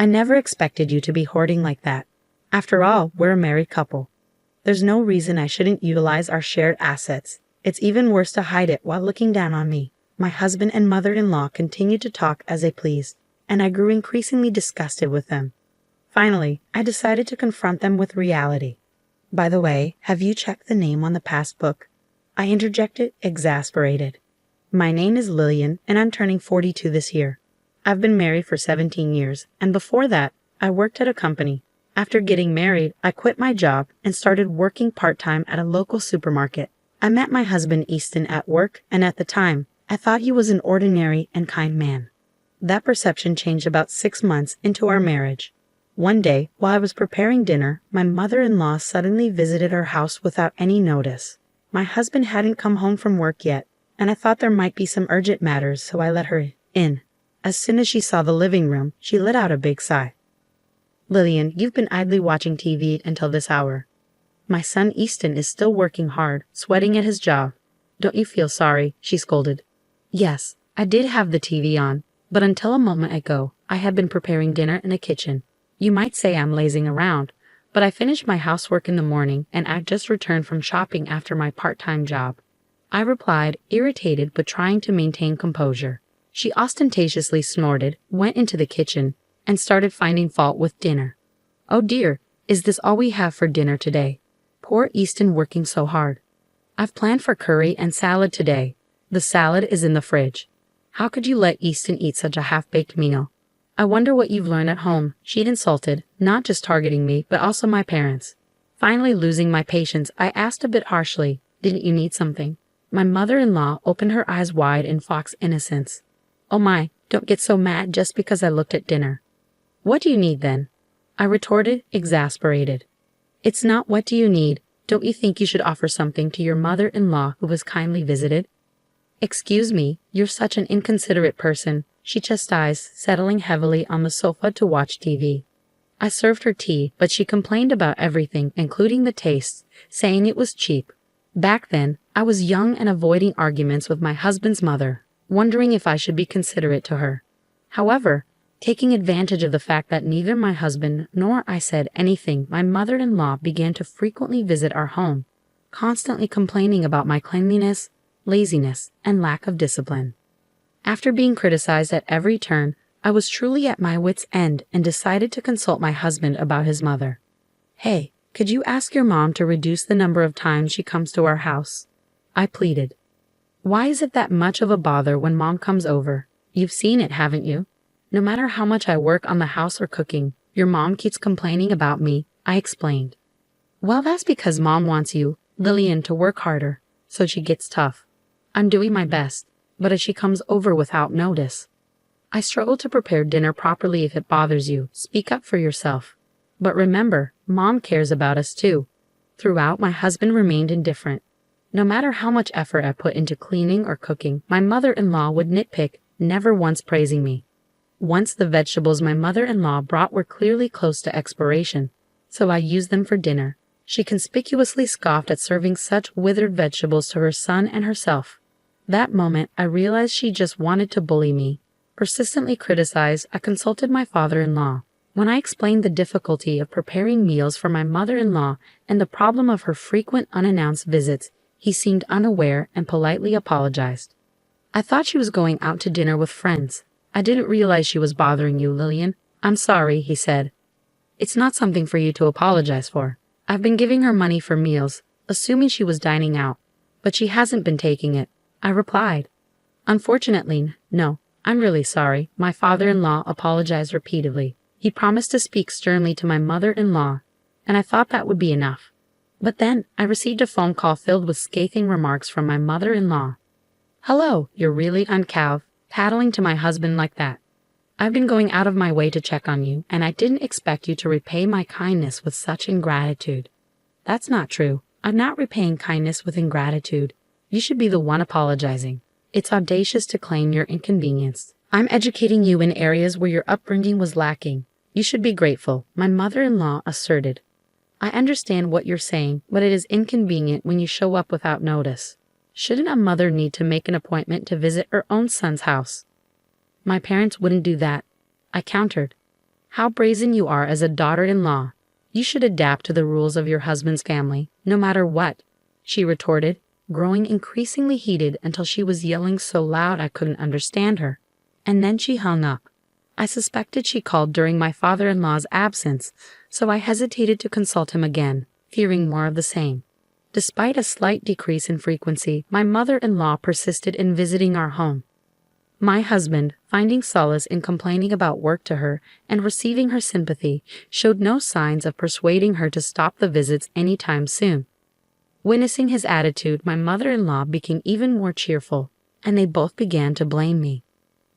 I never expected you to be hoarding like that. After all, we're a married couple. There's no reason I shouldn't utilize our shared assets. It's even worse to hide it while looking down on me. My husband and mother-in-law continued to talk as they pleased, and I grew increasingly disgusted with them. Finally, I decided to confront them with reality. By the way, have you checked the name on the passbook? I interjected, exasperated. My name is Lillian, and I'm turning 42 this year. I've been married for 17 years, and before that, I worked at a company. After getting married, I quit my job and started working part-time at a local supermarket. I met my husband Easton at work, and at the time, I thought he was an ordinary and kind man. That perception changed about 6 months into our marriage. One day, while I was preparing dinner, my mother-in-law suddenly visited our house without any notice. My husband hadn't come home from work yet, and I thought there might be some urgent matters, so I let her in. As soon as she saw the living room, she let out a big sigh. Lillian, you've been idly watching TV until this hour. My son Easton is still working hard, sweating at his job. Don't you feel sorry? She scolded. Yes, I did have the TV on, but until a moment ago, I had been preparing dinner in the kitchen. You might say I'm lazing around, but I finished my housework in the morning and I've just returned from shopping after my part-time job. I replied, irritated but trying to maintain composure. She ostentatiously snorted, went into the kitchen, and started finding fault with dinner. Oh dear, is this all we have for dinner today? Poor Easton working so hard. I've planned for curry and salad today. The salad is in the fridge. How could you let Easton eat such a half-baked meal? I wonder what you've learned at home. She'd insulted, not just targeting me, but also my parents. Finally losing my patience, I asked a bit harshly, didn't you need something? My mother-in-law opened her eyes wide in fox innocence. Oh my, don't get so mad just because I looked at dinner. What do you need then? I retorted, exasperated. It's not what do you need. Don't you think you should offer something to your mother-in-law who was kindly visited? Excuse me, you're such an inconsiderate person, she chastised, settling heavily on the sofa to watch TV. I served her tea, but she complained about everything, including the taste, saying it was cheap. Back then, I was young and avoiding arguments with my husband's mother, wondering if I should be considerate to her. However, taking advantage of the fact that neither my husband nor I said anything, my mother-in-law began to frequently visit our home, constantly complaining about my cleanliness, laziness, and lack of discipline. After being criticized at every turn, I was truly at my wit's end and decided to consult my husband about his mother. Hey, could you ask your mom to reduce the number of times she comes to our house? I pleaded. Why is it that much of a bother when mom comes over? You've seen it, haven't you? No matter how much I work on the house or cooking, your mom keeps complaining about me, I explained. Well, that's because mom wants you, Lillian, to work harder, so she gets tough. I'm doing my best, but as she comes over without notice. I struggle to prepare dinner properly. If it bothers you, speak up for yourself. But remember, mom cares about us too. Throughout, my husband remained indifferent. No matter how much effort I put into cleaning or cooking, my mother-in-law would nitpick, never once praising me. Once the vegetables my mother-in-law brought were clearly close to expiration, so I used them for dinner. She conspicuously scoffed at serving such withered vegetables to her son and herself. That moment, I realized she just wanted to bully me. Persistently criticized, I consulted my father-in-law. When I explained the difficulty of preparing meals for my mother-in-law and the problem of her frequent unannounced visits, he seemed unaware and politely apologized. I thought she was going out to dinner with friends. I didn't realize she was bothering you, Lillian. I'm sorry, he said. It's not something for you to apologize for. I've been giving her money for meals, assuming she was dining out, but she hasn't been taking it, I replied. Unfortunately, no. I'm really sorry. My father-in-law apologized repeatedly. He promised to speak sternly to my mother-in-law, and I thought that would be enough. But then I received a phone call filled with scathing remarks from my mother-in-law. Hello, you're really uncouth, tattling to my husband like that. I've been going out of my way to check on you, and I didn't expect you to repay my kindness with such ingratitude. That's not true. I'm not repaying kindness with ingratitude. You should be the one apologizing. It's audacious to claim you're inconvenienced. I'm educating you in areas where your upbringing was lacking. You should be grateful, my mother-in-law asserted. I understand what you're saying, but it is inconvenient when you show up without notice. Shouldn't a mother need to make an appointment to visit her own son's house? My parents wouldn't do that, I countered. How brazen you are as a daughter-in-law. You should adapt to the rules of your husband's family, no matter what, she retorted, growing increasingly heated until she was yelling so loud I couldn't understand her. And then she hung up. I suspected she called during my father-in-law's absence, so I hesitated to consult him again, fearing more of the same. Despite a slight decrease in frequency, my mother-in-law persisted in visiting our home. My husband, finding solace in complaining about work to her and receiving her sympathy, showed no signs of persuading her to stop the visits anytime soon. Witnessing his attitude, my mother-in-law became even more cheerful, and they both began to blame me.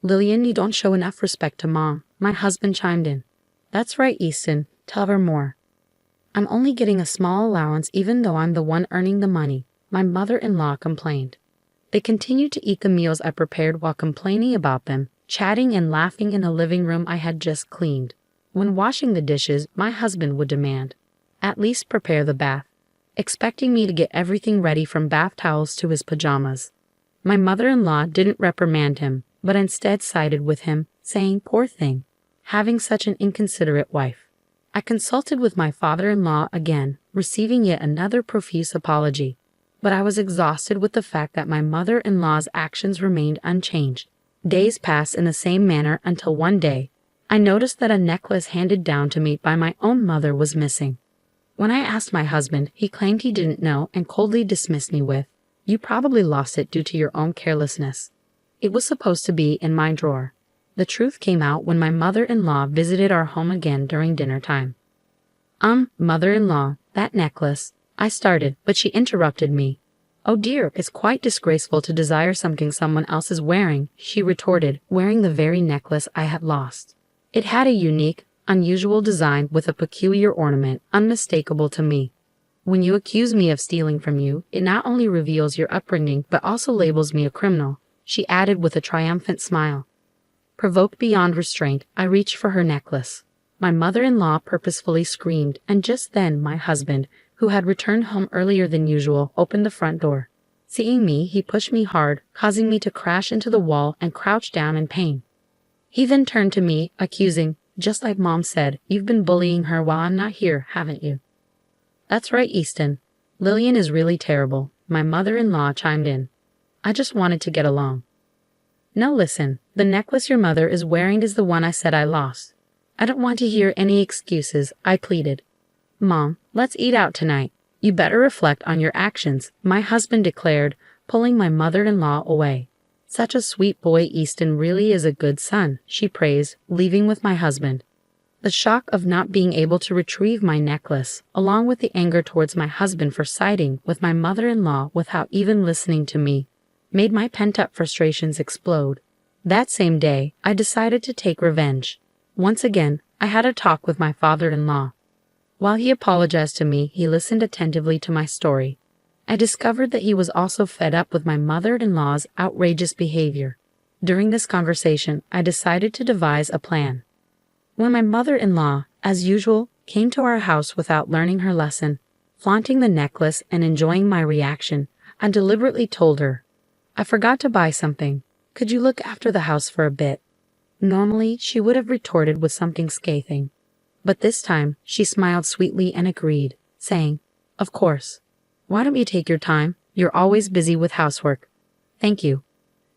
"Lillian, you don't show enough respect to Mom," my husband chimed in. "That's right, Easton. Tell her more." "I'm only getting a small allowance even though I'm the one earning the money," my mother-in-law complained. They continued to eat the meals I prepared while complaining about them, chatting and laughing in the living room I had just cleaned. When washing the dishes, my husband would demand, "At least prepare the bath," expecting me to get everything ready from bath towels to his pajamas. My mother-in-law didn't reprimand him, but instead sided with him, saying, "Poor thing, having such an inconsiderate wife." I consulted with my father-in-law again, receiving yet another profuse apology. But I was exhausted with the fact that my mother-in-law's actions remained unchanged. Days passed in the same manner until one day, I noticed that a necklace handed down to me by my own mother was missing. When I asked my husband, he claimed he didn't know and coldly dismissed me with, "You probably lost it due to your own carelessness. It was supposed to be in my drawer." The truth came out when my mother-in-law visited our home again during dinner time. Mother-in-law, that necklace," I started, but she interrupted me. "Oh dear, it's quite disgraceful to desire something someone else is wearing," she retorted, wearing the very necklace I had lost. It had a unique, unusual design with a peculiar ornament, unmistakable to me. "When you accuse me of stealing from you, it not only reveals your upbringing but also labels me a criminal," she added with a triumphant smile. Provoked beyond restraint, I reached for her necklace. My mother-in-law purposefully screamed, and just then my husband, who had returned home earlier than usual, opened the front door. Seeing me, he pushed me hard, causing me to crash into the wall and crouch down in pain. He then turned to me, accusing, "Just like Mom said, you've been bullying her while I'm not here, haven't you?" "That's right, Easton. Lillian is really terrible," my mother-in-law chimed in. "I just wanted to get along." "No, listen, the necklace your mother is wearing is the one I said I lost. I don't want to hear any excuses," I pleaded. "Mom, let's eat out tonight. You better reflect on your actions," my husband declared, pulling my mother-in-law away. "Such a sweet boy, Easton really is a good son," she praised, leaving with my husband. The shock of not being able to retrieve my necklace, along with the anger towards my husband for siding with my mother-in-law without even listening to me, made my pent-up frustrations explode. That same day, I decided to take revenge. Once again, I had a talk with my father-in-law. While he apologized to me, he listened attentively to my story. I discovered that he was also fed up with my mother-in-law's outrageous behavior. During this conversation, I decided to devise a plan. When my mother-in-law, as usual, came to our house without learning her lesson, flaunting the necklace and enjoying my reaction, I deliberately told her, "I forgot to buy something. Could you look after the house for a bit?" Normally, she would have retorted with something scathing. But this time, she smiled sweetly and agreed, saying, "Of course. Why don't you take your time? You're always busy with housework." "Thank you."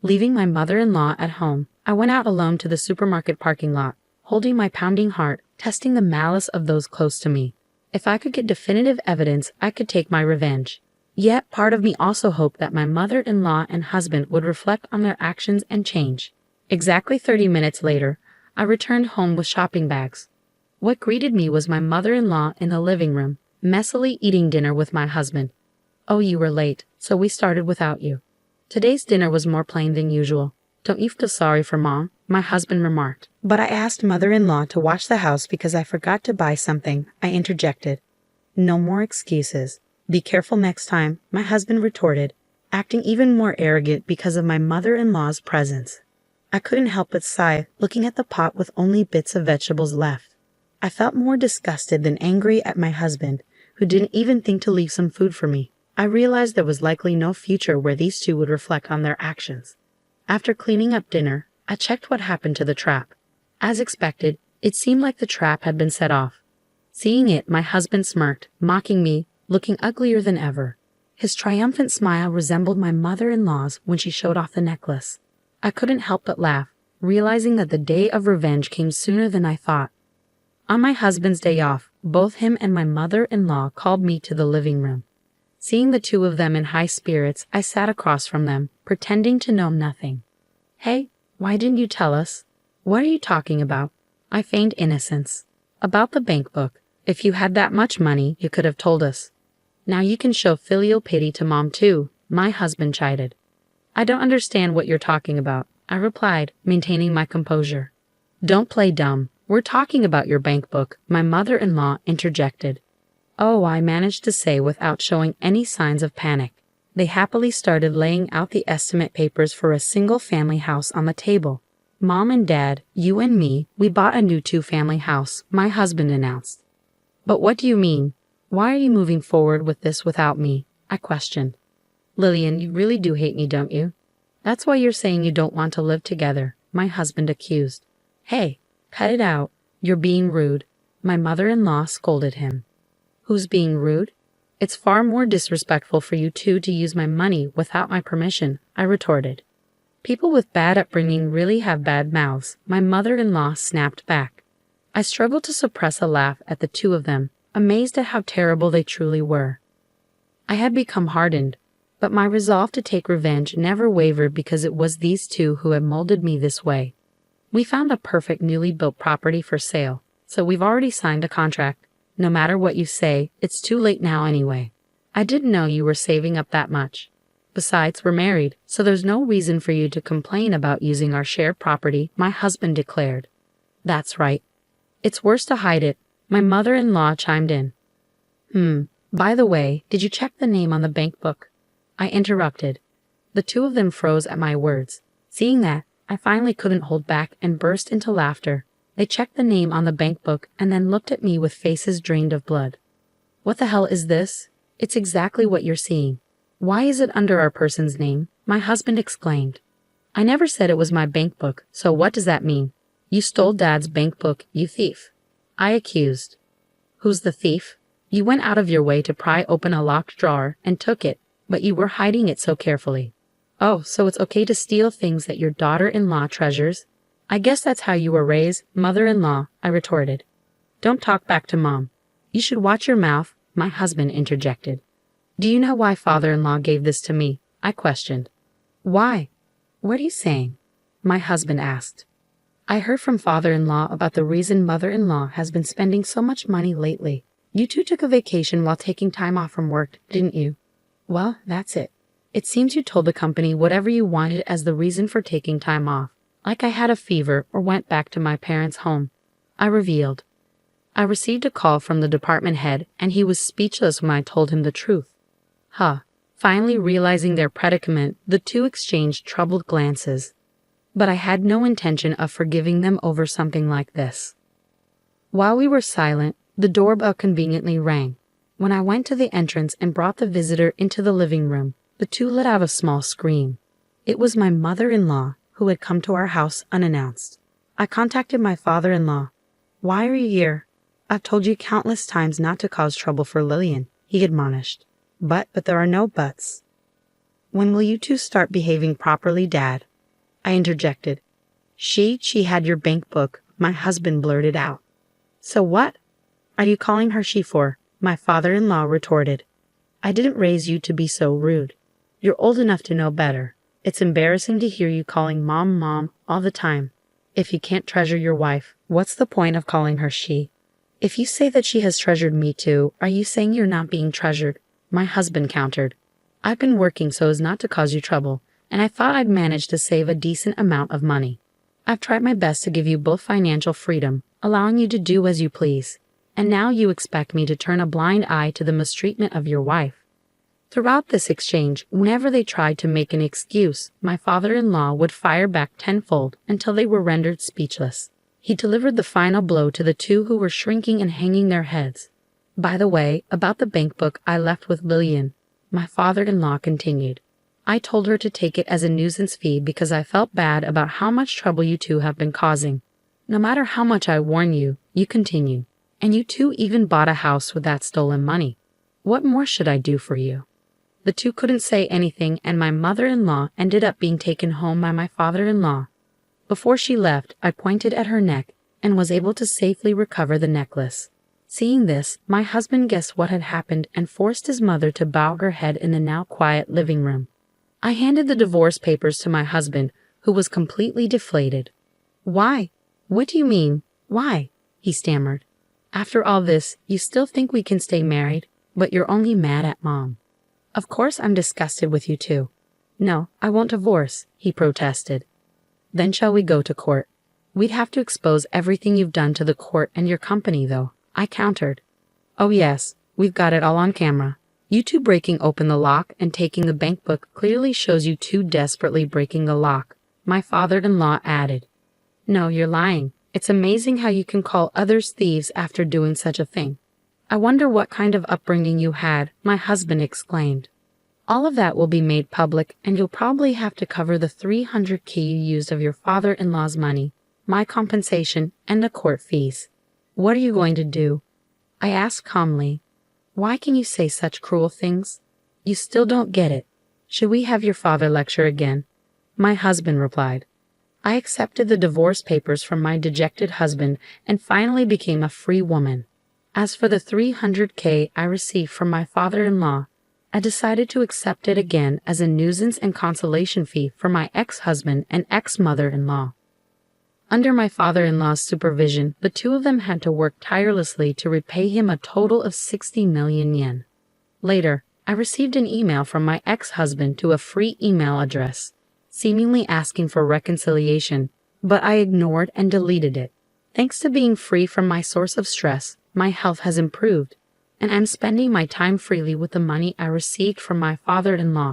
Leaving my mother-in-law at home, I went out alone to the supermarket parking lot, holding my pounding heart, testing the malice of those close to me. If I could get definitive evidence, I could take my revenge. Yet part of me also hoped that my mother-in-law and husband would reflect on their actions and change. Exactly 30 minutes later, I returned home with shopping bags. What greeted me was my mother-in-law in the living room, messily eating dinner with my husband. "Oh, you were late, so we started without you." Today's dinner was more plain than usual. "Don't you feel sorry for Mom?" my husband remarked. But I asked mother-in-law to wash the house because I forgot to buy something, I interjected. "No more excuses. Be careful next time," my husband retorted, acting even more arrogant because of my mother-in-law's presence. I couldn't help but sigh, looking at the pot with only bits of vegetables left. I felt more disgusted than angry at my husband, who didn't even think to leave some food for me. I realized there was likely no future where these two would reflect on their actions. After cleaning up dinner, I checked what happened to the trap. As expected, It seemed like the trap had been set off. Seeing it, my husband smirked, mocking me, looking uglier than ever. His triumphant smile resembled my mother-in-law's when she showed off the necklace. I couldn't help but laugh, realizing that the day of revenge came sooner than I thought. On my husband's day off, both him and my mother-in-law called me to the living room. Seeing the two of them in high spirits, I sat across from them, pretending to know nothing. "Hey, why didn't you tell us? What are you talking about?" I feigned innocence. "About the bank book. If you had that much money, you could have told us." "Now you can show filial pity to Mom too," my husband chided. "I don't understand what you're talking about," I replied, maintaining my composure. "Don't play dumb. We're talking about your bank book," my mother-in-law interjected. "Oh," I managed to say without showing any signs of panic. They happily started laying out the estimate papers for a single-family house on the table. "Mom and Dad, you and me, we bought a new 2-family house," my husband announced. "But what do you mean? Why are you moving forward with this without me?" I questioned. "Lillian, you really do hate me, don't you? That's why you're saying you don't want to live together," my husband accused. "Hey, cut it out. You're being rude," my mother-in-law scolded him. "Who's being rude? It's far more disrespectful for you two to use my money without my permission," I retorted. "People with bad upbringing really have bad mouths," my mother-in-law snapped back. I struggled to suppress a laugh at the two of them, amazed at how terrible they truly were. I had become hardened, but my resolve to take revenge never wavered because it was these two who had molded me this way. "We found a perfect newly built property for sale, so we've already signed a contract. No matter what you say, it's too late now anyway. I didn't know you were saving up that much. Besides, we're married, so there's no reason for you to complain about using our shared property," my husband declared. "That's right. It's worse to hide it," my mother-in-law chimed in. By the way, did you check the name on the bank book?" I interrupted. The two of them froze at my words. Seeing that, I finally couldn't hold back and burst into laughter. They checked the name on the bank book and then looked at me with faces drained of blood. "What the hell is this? It's exactly what you're seeing. Why is it under our person's name?" my husband exclaimed. "I never said it was my bank book, so what does that mean? You stole Dad's bank book, you thief," I accused. "Who's the thief? You went out of your way to pry open a locked drawer and took it, but you were hiding it so carefully. Oh, so it's okay to steal things that your daughter-in-law treasures? I guess that's how you were raised, mother-in-law," I retorted. "Don't talk back to Mom. You should watch your mouth," my husband interjected. "Do you know why father-in-law gave this to me?" I questioned. "Why? What are you saying?" my husband asked. "I heard from father-in-law about the reason mother-in-law has been spending so much money lately. You two took a vacation while taking time off from work, didn't you? Well, that's it. It seems you told the company whatever you wanted as the reason for taking time off, like I had a fever or went back to my parents' home," I revealed. I received a call from the department head, and he was speechless when I told him the truth. Finally realizing their predicament, the two exchanged troubled glances. But I had no intention of forgiving them over something like this. While we were silent, the doorbell conveniently rang. When I went to the entrance and brought the visitor into the living room, the two let out a small scream. It was my mother-in-law, who had come to our house unannounced. I contacted my father-in-law. "Why are you here?" "I've told you countless times not to cause trouble for Lillian," he admonished. But there are no buts." "When will you two start behaving properly, Dad?" I interjected. She had your bank book," my husband blurted out. "So what are you calling her she for?" my father-in-law retorted. "I didn't raise you to be so rude. You're old enough to know better. It's embarrassing to hear you calling Mom, Mom all the time. If you can't treasure your wife, what's the point of calling her she? If you say that she has treasured me too, are you saying you're not being treasured?" my husband countered. "I've been working so as not to cause you trouble, and I thought I'd manage to save a decent amount of money. I've tried my best to give you both financial freedom, allowing you to do as you please. And now you expect me to turn a blind eye to the mistreatment of your wife." Throughout this exchange, whenever they tried to make an excuse, my father-in-law would fire back tenfold until they were rendered speechless. He delivered the final blow to the two who were shrinking and hanging their heads. "By the way, about the bank book I left with Lillian," my father-in-law continued. "I told her to take it as a nuisance fee because I felt bad about how much trouble you two have been causing. No matter how much I warn you, you continue. And you two even bought a house with that stolen money. What more should I do for you? The two couldn't say anything, and my mother-in-law ended up being taken home by my father-in-law. Before she left, I pointed at her neck and was able to safely recover the necklace. Seeing this, my husband guessed what had happened and forced his mother to bow her head in the now quiet living room. I handed the divorce papers to my husband, who was completely deflated. "Why? What do you mean, why?" he stammered. "After all this, you still think we can stay married, but you're only mad at Mom." "Of course I'm disgusted with you too." "No, I won't divorce," he protested. "Then shall we go to court?" "We'd have to expose everything you've done to the court and your company, though," I countered. "Oh yes, we've got it all on camera. You two breaking open the lock and taking the bank book clearly shows you two desperately breaking the lock," my father-in-law added. "No, you're lying. It's amazing how you can call others thieves after doing such a thing." "I wonder what kind of upbringing you had," my husband exclaimed. "All of that will be made public, and you'll probably have to cover the $300K you used of your father-in-law's money, my compensation, and the court fees." "What are you going to do?" I asked calmly. "Why can you say such cruel things? You still don't get it. Should we have your father lecture again?" My husband replied. I accepted the divorce papers from my dejected husband and finally became a free woman. As for the $300K I received from my father-in-law, I decided to accept it again as a nuisance and consolation fee for my ex-husband and ex-mother-in-law. Under my father-in-law's supervision, the two of them had to work tirelessly to repay him a total of 60 million yen. Later, I received an email from my ex-husband to a free email address, seemingly asking for reconciliation, but I ignored and deleted it. Thanks to being free from my source of stress, my health has improved, and I'm spending my time freely with the money I received from my father-in-law.